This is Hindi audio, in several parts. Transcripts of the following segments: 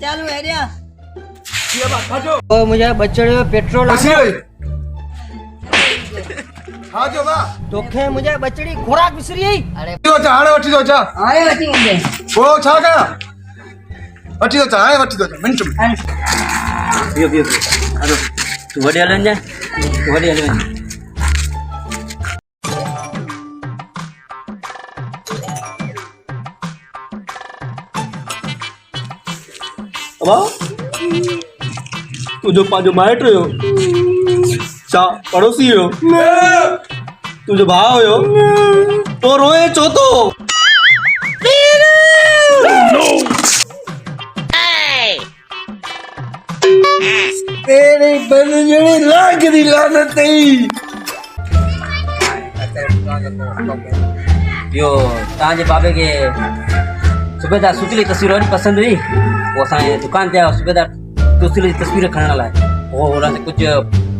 ચાલુ હેડ્યા मुझे बच्चे पेट्रोल हाँ जो बा तो खे मुझे बच्ची खुराक विसरी અરે वठी दो चा हाणे वठी दो चा હારે વટી ગઈ वो छा कया वठी दो चा हाणे वठी दो चा मिंट में पियो पियो अरे तू वडे हलन जा तू वडे हलन अब तुझो पांचो माइट हो चा पड़ोसी हो तुझो भाव हो तो रोए चो तो तेरे बनजड़ी लाग दी लानत यो ताजे बाबे के सुबेदार सुतली तस्वीर और पसंद हुई वो असांजे दुकान ते सुबेदार सुतली तस्वीर खणण लाइ वो उन कुछ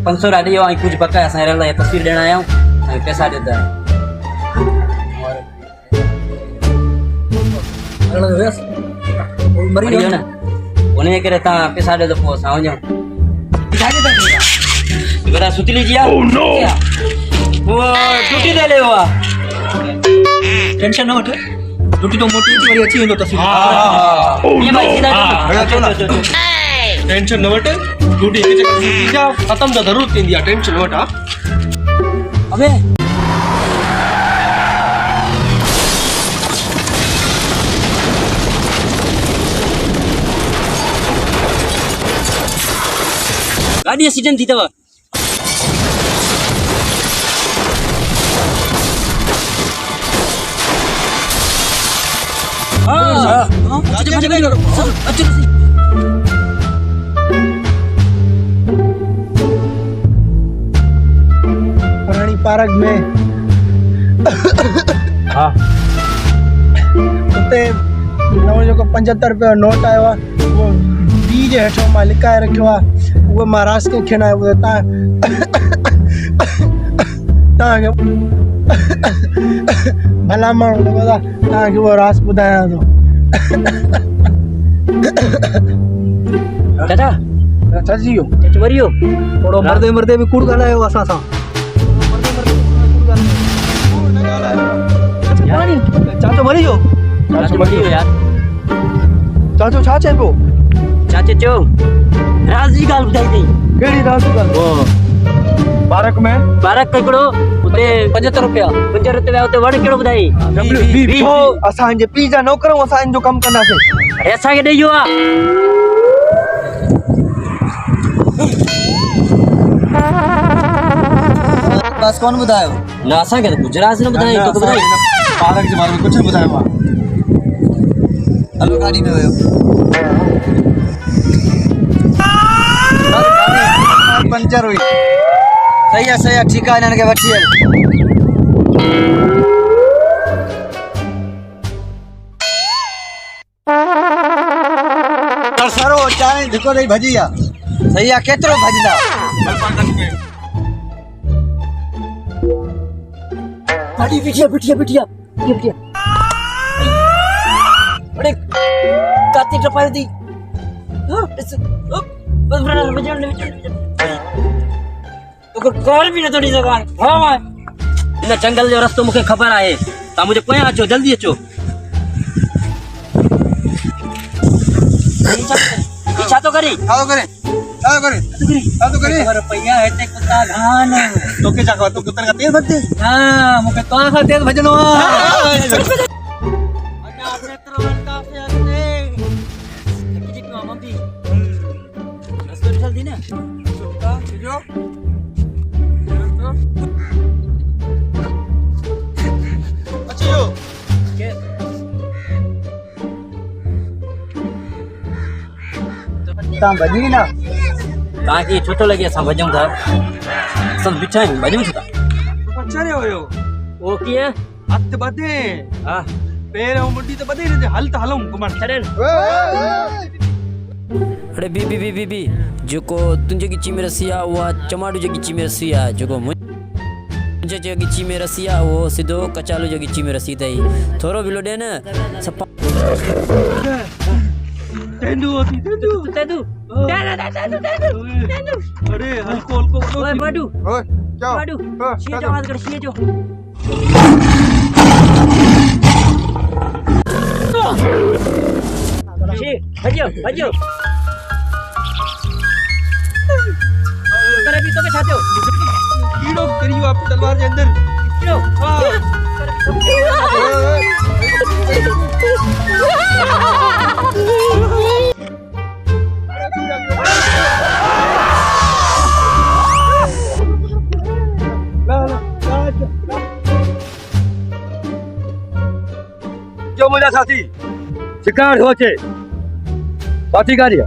500 रा ॾियो ऐं कुझु बकाया असां रहियल लाइ तस्वीर ॾियण आया आहियूं ऐं पैसा ॾियो मरी वियो न उन जे करे तव्हां पैसा ॾियो त पोइ असां वञूं सुबेदार सुतली जी आहे वो ड्यूटी ते हलियो आहे टेंशन न वठ ड्यूटी तो मोटी थी वरी अची वेंदो तस्वीर ये भाई सीधा टेंशन न वठ ड्यूटी हिकु चकर थी जा ख़त्म त ज़रूरु थींदी आहे टेंशन न वठ हा अबे गाड़ी एक्सीडेंट थी तव रानी पार्क में हाँ उते नओं जेको 75 रुपया नोट आयो आहे उहो डी जे हेठो मां लिकाए रखियो आहे उहो मां रास खे खिणायो उहो तव्हांखे भला माण्हू लॻो था तव्हांखे उहो रास ॿुधायां थो चाचा छॾिजी वियो चाचा वरी वियो थोरो मरदे मरदे बि कूड़ ॻाल्हायो असां सां चाचो मरी वियो चाचा वरी वियो यार चाचो छा चए पियो चाचा चयो राज जी ॻाल्हि ॿुधाई अथई कहिड़ी रास ॻाल्हि पार्क में बारक हिकिड़ो उते 75 रुपया उते वड़ कहिड़ो ॿुधाई छो असांजे पीउ जा नौकर असां जो कमु कंदासीं अरे असांखे ॾेई वियो आहे બસ કોણ બતાવ્યો न असांखे त गुजरात न ॿुधाई तोखे ॿुधाई पार्क जे बारे में कुछ ॿुधायो आहे હલો ગાડી में हुयो पंचर हुई सही आहे ठीकु आहे हिननि खे वठी हल सरो चांहि धिको ॾेई भॼी आहे सही आहे केतिरो भॼंदा गाड़ी बिठिया अरे काती टपाई दी बस बड़ा बजण तो कॉल भी न थोड़ी जगह हां इन जंगल जो रास्तो मुखे खबर आहे ता मुझे पोया अचो जल्दी अचो छा तो करे रुपया हेते कुत्ता घान तोके छा खबर तू कुत्तन का तेल भरते हां मुखे तो खां तेज भजनो तव्हां भॼी न तव्हांखे छो थो लॻे असां भॼूं था असां बीठा आहियूं भॼूं छो था चरियो हुयो ओ कीअं हथ ॿधे हा पैर ऐं मुंडी त ॿधे न हल त हलूं घुमण छॾे अरे बी जेको तुंहिंजे गिची में रसी आहे उहा चमाड़ू जे गिची में रसी आहे जेको मुंहिंजे जे गिची में रसी आहे उहो सिधो कचालू जे गिची में रसी अथई थोरो बिलो ॾे न सफ़ा तेंदू होती तेंदू तेंदू अरे हल्को हल्को ओए बाडू ओए क्या बाडू हाँ, शीए क्या जो आवाज कर शीए जो शी भजियो भजियो करे भी तो के चाहते हो कीड़ो करियो आप तलवार के अंदर कीड़ो जो मुझा साथी शिकार हो छे बाती गाड़िया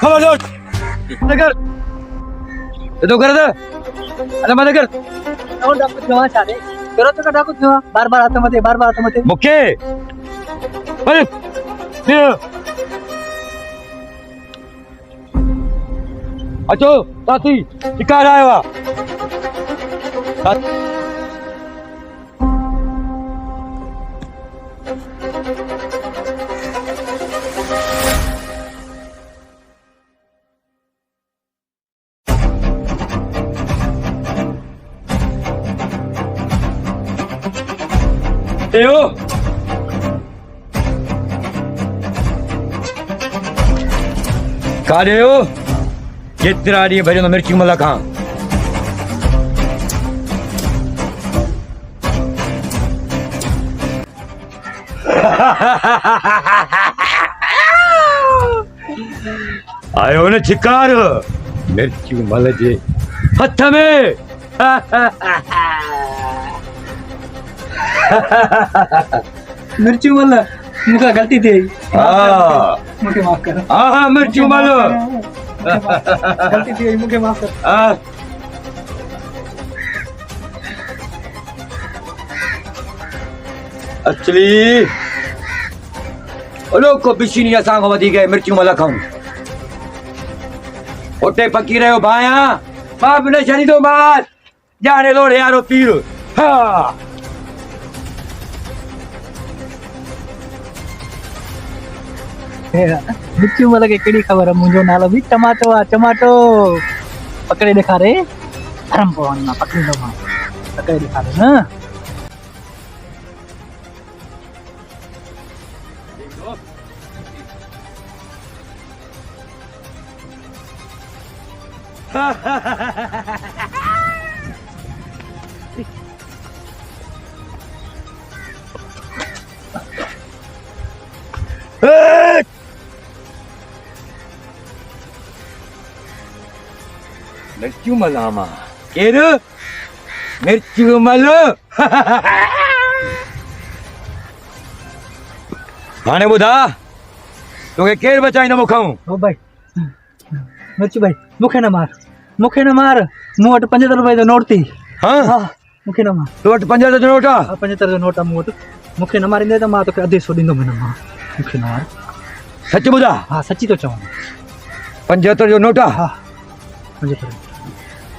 खबर नगर ये तो कर दे अरे मत कर और डाकू थवा चाले करो तो डाकू थवा बार-बार आता मते मुके अरे ये अचो साथी शिकार आया हुआ एयो काडेयो केतिरा ॾींहं भॼंदो मिर्ची मल खां आयो न शिकार मिर्ची मल जे हथ में मिर्ची वाला मुका गलती थी हाँ मुझे माफ कर हाँ मिर्ची मल गलती थी मुझे माफ कर हाँ असली लोग बिशीनी असां खां वधीक मिर्ची मल खाऊं उते पकी रहियो भाया मां बि न छॾींदो मां ॼाणे लोड़े यारो पीर हा मिर्ची वाला के केड़ी खबर है मुझो नालो भी टमाटो आ टमाटो पकड़े दिखा रे धर्म पवन ना पकड़ी लो मां पकड़े दिखा रे ना मिर्ची मल आमा केर मिर्ची मल हाणे ॿुधा तोखे केरु बचाईंदो मूंखां ओ भाई मिर्ची भाई मुखे न मार मूं वटि 75 रुपए जो नोट थी हाँ हा मुखे न मार तो वटि 75 जो नोट आहे 75 जो नोट आहे मूं वटि मूंखे न मारींदे त मां तोखे अधे सौ ॾींदो मां मूंखे न मार सच ॿुधा हा सची थो चवां 75 जो नोट आहे हा 75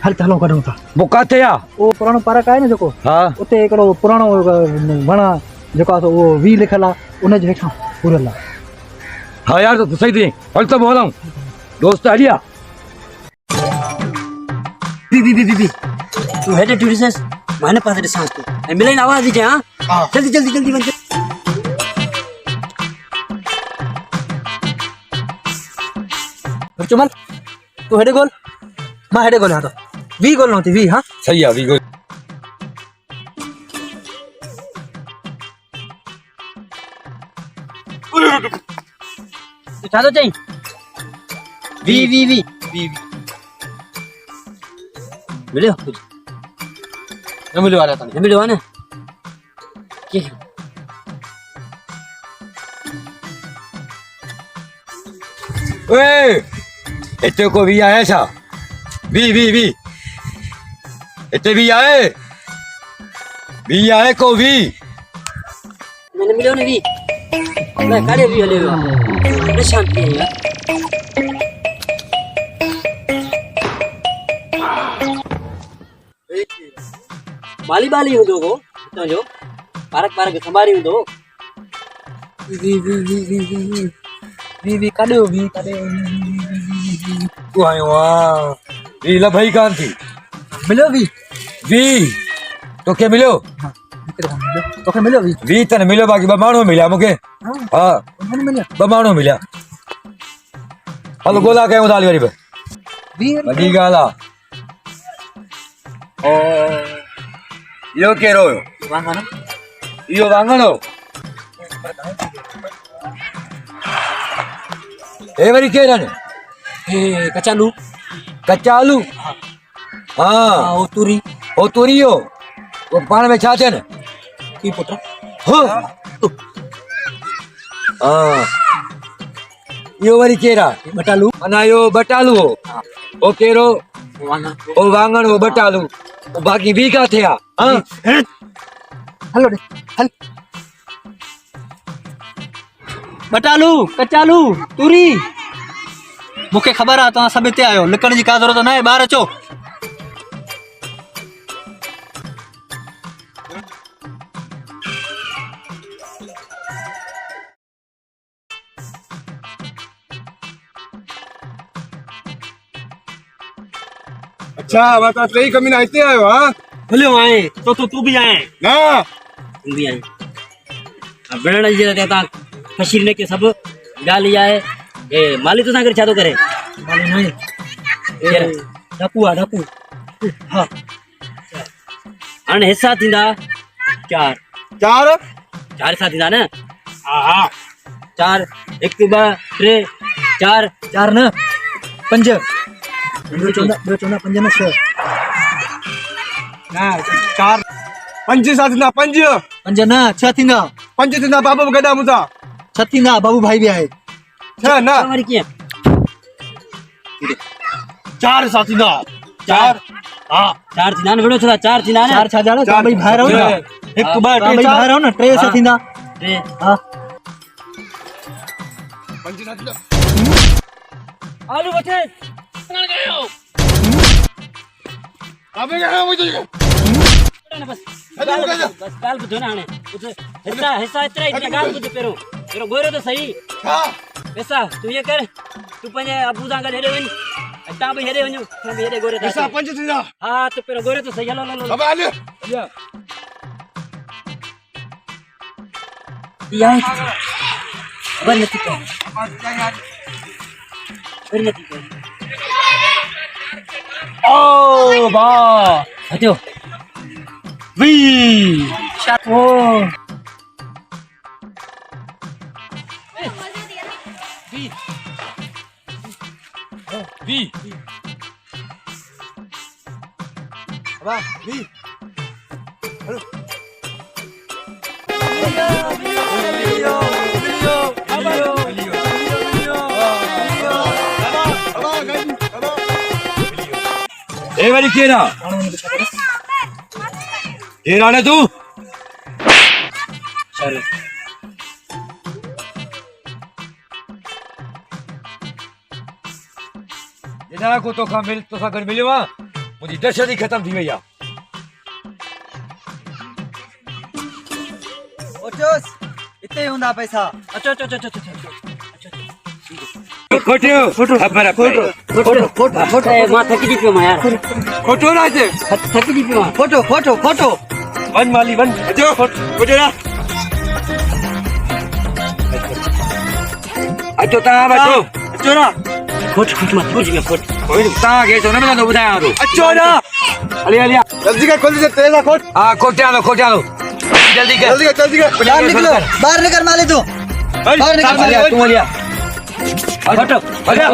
हल त हलो कढूं था वो काथे आहे उहो पुराणो पार्क आहे न जेको हा उते हिकिड़ो पुराणो वण आहे जेको आहे उहो वी लिखियलु आहे उनजे हेठां पूरल आहे हाँ यार तो सही थी हल तो बोला हूँ दोस्त हलिया दी तू हेडे टू रिसर्च माने पास दे सांस तो मिलाइन आवाज दीजिए हां जल्दी बंद चुमल तू हेडे गोल मां हेडे गोल हां तो वी गोल नहोती वी हां सही है वीगो तू छातो चई वी मिलियो कुछ न मिलियो आ रहा न मिलियो है ना के ओए इतने को भी आया था वी इतने भी आए को भी मैंने मिलियो ने वी मैं काड़े भी हले मैं शांति है यार बाली हूंदो को हितां जो पार्क संभाली हूंदो वी काढो वी काढो तू आयो वाह वी लभई कान थी मिलो वी वी तो के मिलो तोखे मिलो वी वी तने मिलो बाकी ब माण्हू मिलिया मूंखे हा उन्हनि मिलियो ब माण्हू मिलिया हलो ॻोल्हा कयूं था हली वरी बि वी वॾी ॻाल्हि आहे ओ इहो कहिड़ो हुयो वांगण इहो वाङण हो हे वरी केरु आहिनि हे कचालू कचा आलू हा ओ तुरी हो तुरी हो वो पाण में छा थियनि की पुट हो हा इहो वरी केरु आहे बटालू माना इहो बटालू हो हो कहिड़ो वांगण हो वाङण हो बटालू हो बाक़ी ॿी किथे आहे हा हलो ॾे हल बटालू कचालू तुरी मूंखे ख़बर आहे तव्हां सभु हिते आहियो लिकण जी का ज़रूरत न आहे ॿाहिरि अचो अच्छा मैं तो सही कमी ना आते आयो हां हलो आए तो तू भी आए ना तू भी आए अब बेड़ा जी देता फशीर ने के सब गाली आए ए माली तो सागर छा तो करे माली नहीं केर ढकू हाँ अन हिस्सा थींदा चार चार चार हिस्सा थींदा न हां चार 1 2 3 4 चार न पंज ॿियो चवंदा पंज न छह ना चार पंज साथ ना पंज पंज न छह थींदा पंज थींदा बाबू गदा मुसा छह थींदा बाबू भाई बि आहे छह ना हमारी की चार साथ ना चार हां चार थींदा न बेड़ो छा चार थींदा न चार छा जानो तव्हां ॿई भाई रहो न हिकु तव्हां ॿ ॿई टे भाई रहो न टे छह थींदा टे हा पंज साथ ना आलू बचे कण गयो अबे क्या मुझे बस बस गाल बुझो ना हाणे कुछ हिस्सा हिस्सा इतना इतना गाल बुझ पेरो पेरो गोरो तो सही हां पैसा तू ये कर तू पंजे अबू सां गॾु हेॾे वञ ता भी हेॾे वञो तू भी हेॾे गोरे ऐसा पंज थींदा हां तो पेरो गोरे तो सही हलो हलो अब आले या बन नथी कर बन नथी कर ओ वाह हटो वी ओ वी वाह भी हे वरी केरु आहे केरु आहे न तूं चलो जिना को तोखां तोसां गॾु मिलियो आहे मुंहिंजी दहशत ई ख़तम थी वई आहे ओचोस इते ही हूंदा पैसा अचो अचो अचो अचो खोटियो ख़बर फोटो फोटो ए मां थकी जी पियो मां यार फोटो ना दे थकी जी पियो मां फोटो फोटो फोटो वन माली वन जो फोटो ना अचो तव्हां बि अचो अचो ना फोटो फोटो मां थकी जी पियो फोटो तव्हांखे छो न मिलंदो ॿुधायां थो अचो ना हली हली जल्दी कर खोल दे तेरा खोट हा खोटिया लो जल्दी कर जल्दी कर बाहर निकलो बाहर निकल माले तू बाहर निकल हलिया तूं हलिया फोटो हलिया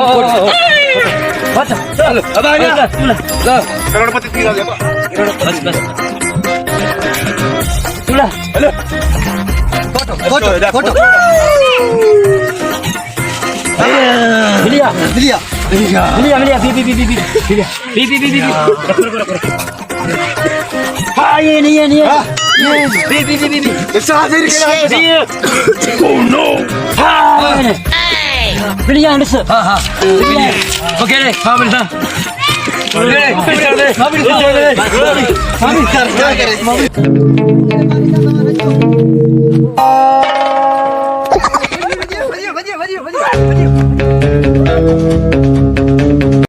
फोटो चल अब आ गया लो करोड़पति तीन आ गया बस बस तुला हेलो फोटो फोटो फोटो मिलिया लिया मिलिया बी हाँ ये नहीं बी ऐसा फिर क्या oh no हाँ मिलिया अंडस हाँ ओके रे हाँ मिलता क्या करे